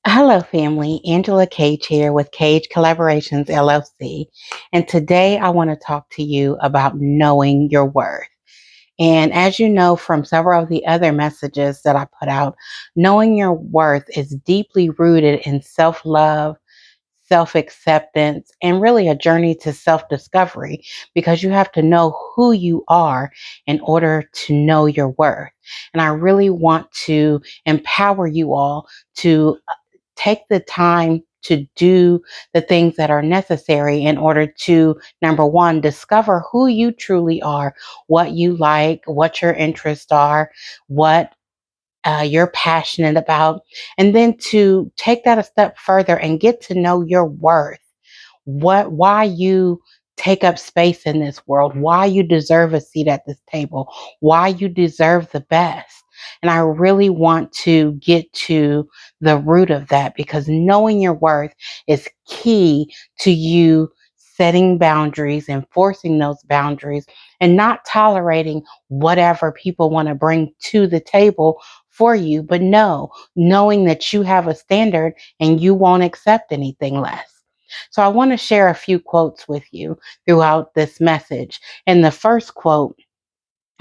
Hello, family. Angela Cage here with Cage Collaborations LLC. And today I want to talk to you about knowing your worth. And as you know from several of the other messages that I put out, knowing your worth is deeply rooted in self love, self acceptance, and really a journey to self discovery because you have to know who you are in order to know your worth. And I really want to empower you all to take the time to do the things that are necessary in order to, number one, discover who you truly are, what you like, what your interests are, what you're passionate about, and then to take that a step further and get to know your worth, why you take up space in this world, why you deserve a seat at this table, why you deserve the best. And I really want to get to the root of that because knowing your worth is key to you setting boundaries, enforcing those boundaries, and not tolerating whatever people want to bring to the table for you. But no, knowing that you have a standard and you won't accept anything less. So I want to share a few quotes with you throughout this message. And the first quote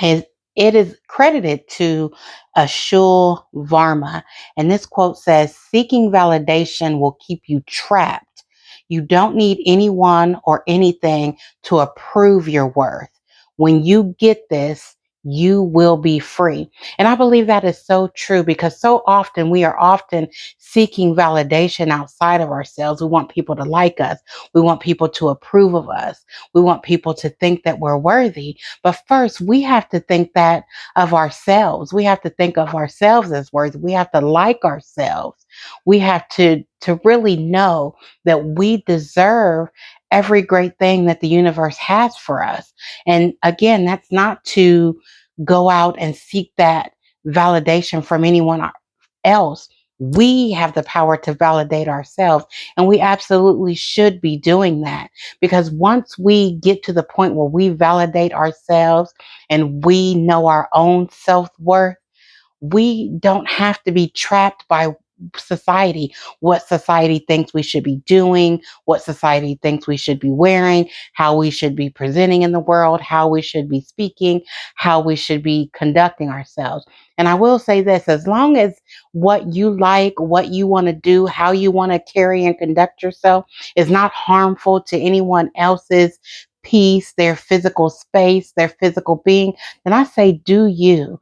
is it is credited to Ashul Varma. And this quote says, seeking validation will keep you trapped. You don't need anyone or anything to approve your worth. When you get this, you will be free. And I believe that is so true because so often we are often seeking validation outside of ourselves. We want people to like us. We want people to approve of us. We want people to think that we're worthy. But first, we have to think that of ourselves. We have to think of ourselves as worthy. We have to like ourselves. We have to really know that we deserve every great thing that the universe has for us. And again, that's not to go out and seek that validation from anyone else. We have the power to validate ourselves, and we absolutely should be doing that because once we get to the point where we validate ourselves and we know our own self worth, we don't have to be trapped by society, what society thinks we should be doing, what society thinks we should be wearing, how we should be presenting in the world, how we should be speaking, how we should be conducting ourselves. And I will say this, as long as what you like, what you want to do, how you want to carry and conduct yourself is not harmful to anyone else's peace, their physical space, their physical being, then I say do you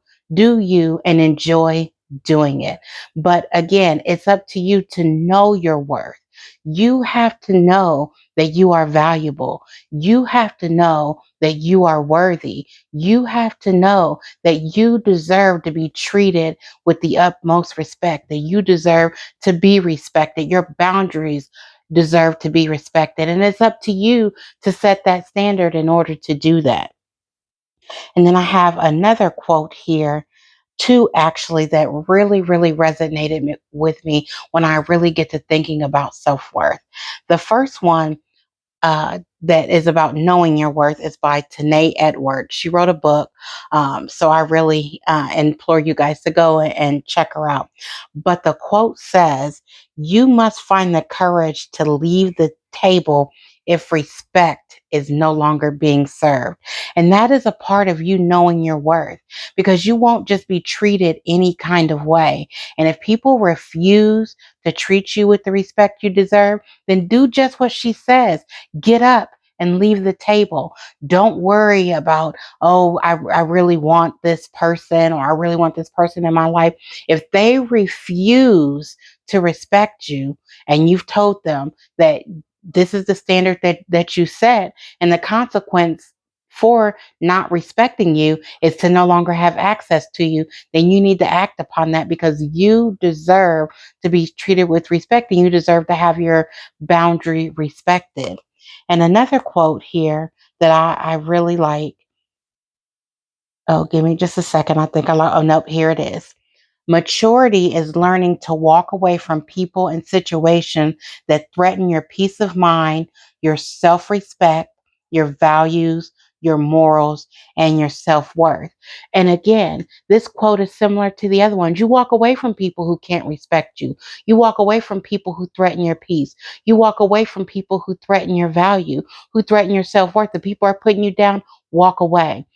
and enjoy doing it. But again, it's up to you to know your worth. You have to know that you are valuable. You have to know that you are worthy. You have to know that you deserve to be treated with the utmost respect, that you deserve to be respected. Your boundaries deserve to be respected. And it's up to you to set that standard in order to do that. And then I have another quote here, two actually, that really resonated with me when I really get to thinking about self worth. The first one that is about knowing your worth is by Tanae Edwards. She wrote a book. So I really implore you guys to go and check her out. But the quote says, you must find the courage to leave the table if respect is no longer being served. And that is a part of you knowing your worth because you won't just be treated any kind of way. And if people refuse to treat you with the respect you deserve, then do just what she says. Get up and leave the table. Don't worry about, oh, I really want this person or I really want this person in my life. If they refuse to respect you and you've told them that this is the standard that you set and the consequence for not respecting you is to no longer have access to you, then you need to act upon that because you deserve to be treated with respect and you deserve to have your boundary respected. And another quote here that I really like. Oh, give me just a second. I think I like, oh, nope, here it is. Maturity is learning to walk away from people and situations that threaten your peace of mind, your self respect, your values, your morals, and your self-worth. And again, this quote is similar to the other ones. You walk away from people who can't respect you. You walk away from people who threaten your peace. You walk away from people who threaten your value, who threaten your self-worth. The people are putting you down, walk away.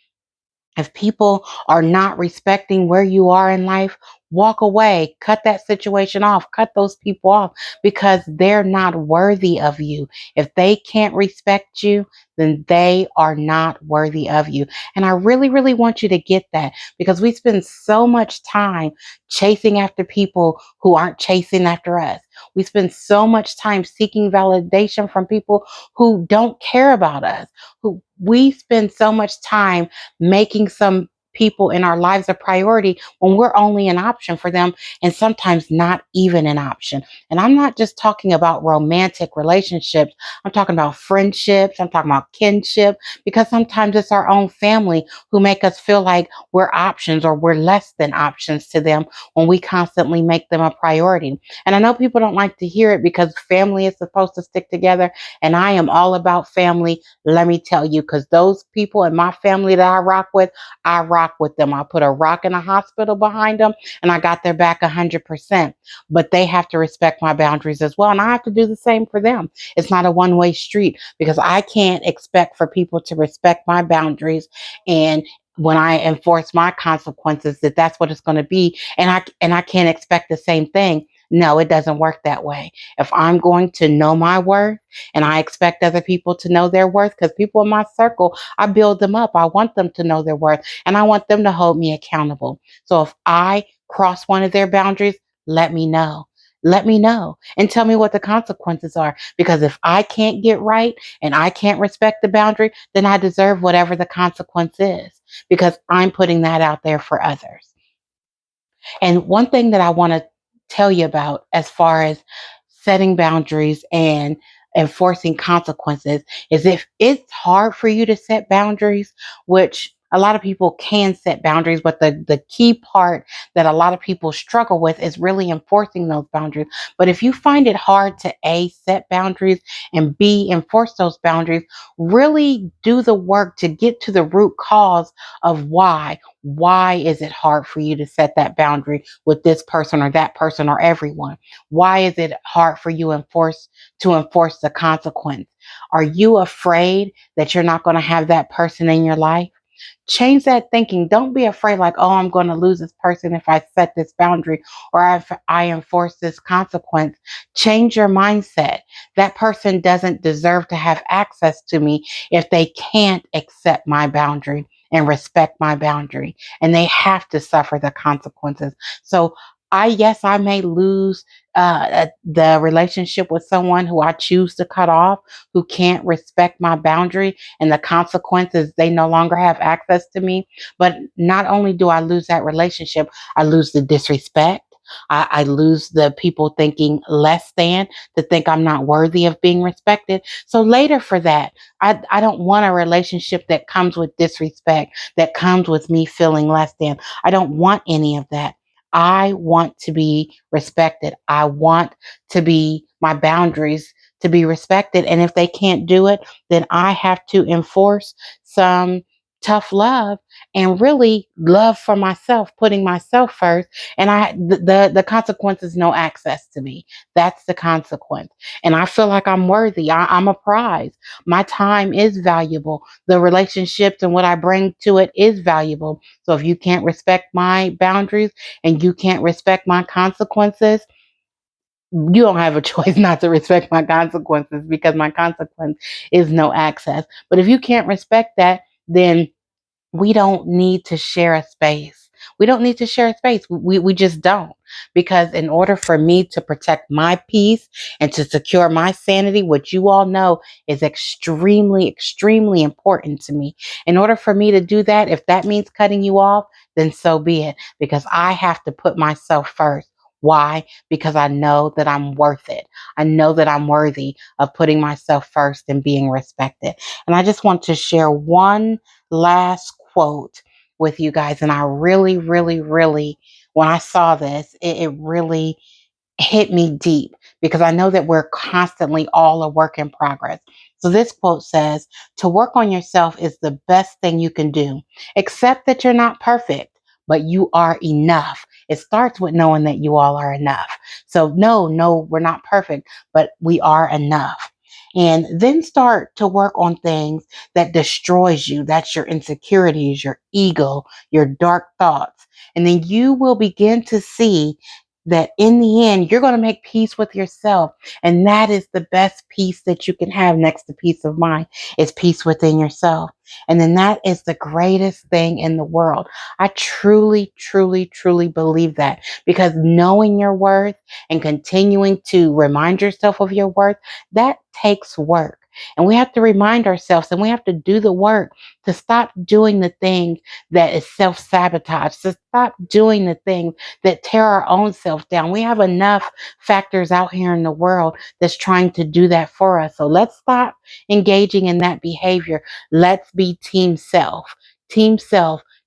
If people are not respecting where you are in life, walk away, cut that situation off, cut those people off because they're not worthy of you. If they can't respect you, then they are not worthy of you. And I really, really want you to get that because we spend so much time chasing after people who aren't chasing after us. We spend so much time seeking validation from people who don't care about us, who we spend so much time making some people in our lives a priority when we're only an option for them and sometimes not even an option. And I'm not just talking about romantic relationships. I'm talking about friendships. I'm talking about kinship because sometimes it's our own family who make us feel like we're options or we're less than options to them when we constantly make them a priority. And I know people don't like to hear it because family is supposed to stick together and I am all about family. Let me tell you, because those people in my family that I rock with them. I put a rock in a hospital behind them and I got their back 100%. But they have to respect my boundaries as well. And I have to do the same for them. It's not a one-way street because I can't expect for people to respect my boundaries and when I enforce my consequences that that's what it's going to be and I can't expect the same thing. No, it doesn't work that way. If I'm going to know my worth and I expect other people to know their worth because people in my circle, I build them up. I want them to know their worth and I want them to hold me accountable. So if I cross one of their boundaries, let me know. Let me know and tell me what the consequences are. Because if I can't get right and I can't respect the boundary, then I deserve whatever the consequence is because I'm putting that out there for others. And one thing that I want to tell you about as far as setting boundaries and enforcing consequences is if it's hard for you to set boundaries, which a lot of people can set boundaries, but the key part that a lot of people struggle with is really enforcing those boundaries. But if you find it hard to A, set boundaries and B, enforce those boundaries, really do the work to get to the root cause of why. Why is it hard for you to set that boundary with this person or that person or everyone? Why is it hard for you to enforce the consequence? Are you afraid that you're not going to have that person in your life? Change that thinking. Don't be afraid, like, oh, I'm going to lose this person if I set this boundary or if I enforce this consequence. Change your mindset. That person doesn't deserve to have access to me if they can't accept my boundary and respect my boundary, and they have to suffer the consequences. So, yes, I may lose the relationship with someone who I choose to cut off, who can't respect my boundary and the consequences, they no longer have access to me. But not only do I lose that relationship, I lose the disrespect. I lose the people thinking less than, to think I'm not worthy of being respected. So later for that, I don't want a relationship that comes with disrespect, that comes with me feeling less than. I don't want any of that. I want to be respected. I want to be my boundaries to be respected. And if they can't do it, then I have to enforce some tough love and really love for myself, putting myself first. And the consequence is no access to me. That's the consequence. And I feel like I'm worthy. I'm a prize. My time is valuable. The relationships and what I bring to it is valuable. So if you can't respect my boundaries and you can't respect my consequences, you don't have a choice not to respect my consequences because my consequence is no access. But if you can't respect that, then we don't need to share a space. We don't need to share a space. We just don't. Because in order for me to protect my peace and to secure my sanity, which you all know is extremely, extremely important to me, in order for me to do that, if that means cutting you off, then so be it. Because I have to put myself first. Why? Because I know that I'm worth it. I know that I'm worthy of putting myself first and being respected. And I just want to share one last quote with you guys. And I really, really, really, when I saw this, it really hit me deep because I know that we're constantly all a work in progress. So this quote says, to work on yourself is the best thing you can do. Accept that you're not perfect, but you are enough. It starts with knowing that you all are enough. So no, we're not perfect, but we are enough. And then start to work on things that destroys you. That's your insecurities, your ego, your dark thoughts. And then you will begin to see that in the end, you're going to make peace with yourself. And that is the best peace that you can have next to peace of mind is peace within yourself. And then that is the greatest thing in the world. I truly, truly, truly believe that because knowing your worth and continuing to remind yourself of your worth, that takes work. And we have to remind ourselves and we have to do the work to stop doing the things that is self sabotage, to stop doing the things that tear our own self down. We have enough factors out here in the world that's trying to do that for us. So let's stop engaging in that behavior. Let's be team self,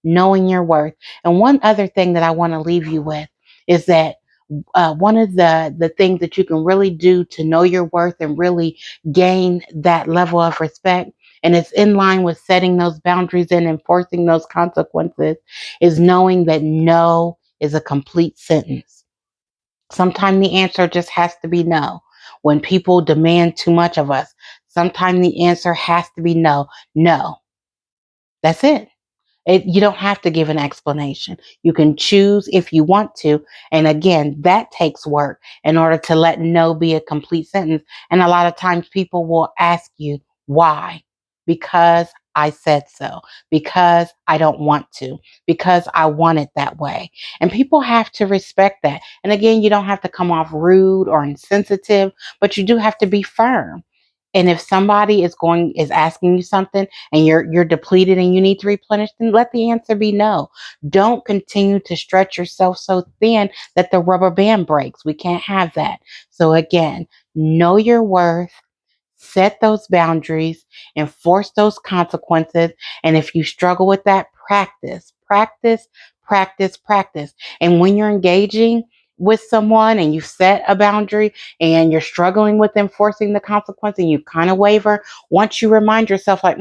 knowing your worth. And one other thing that I want to leave you with is that one of the things that you can really do to know your worth and really gain that level of respect, and it's in line with setting those boundaries and enforcing those consequences, is knowing that no is a complete sentence. Sometimes the answer just has to be no. When people demand too much of us, sometimes the answer has to be no. No. That's it. You don't have to give an explanation. You can choose if you want to. And again, that takes work in order to let no be a complete sentence. And a lot of times people will ask you, why? Because I said so, because I don't want to, because I want it that way. And people have to respect that. And again, you don't have to come off rude or insensitive, but you do have to be firm. And if somebody is asking you something and you're depleted and you need to replenish, then let the answer be no. Don't continue to stretch yourself so thin that the rubber band breaks. We can't have that. So again, know your worth, set those boundaries, enforce those consequences. And if you struggle with that, practice. And when you're engaging with someone and you set a boundary and you're struggling with enforcing the consequence and you kind of waver, once you remind yourself, like,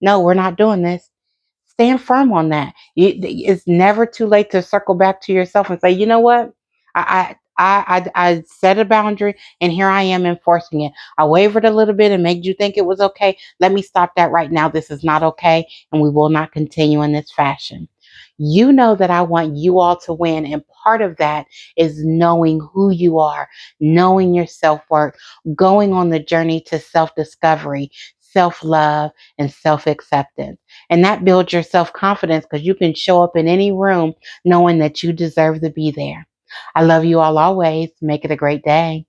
no, we're not doing this, stand firm on that. It's never too late to circle back to yourself and say, you know what? I set a boundary and here I am enforcing it. I wavered a little bit and made you think it was okay. Let me stop that right now. This is not okay. And we will not continue in this fashion. You know that I want you all to win. And part of that is knowing who you are, knowing your self worth, going on the journey to self discovery, self love, and self acceptance. And that builds your self confidence because you can show up in any room knowing that you deserve to be there. I love you all always. Make it a great day.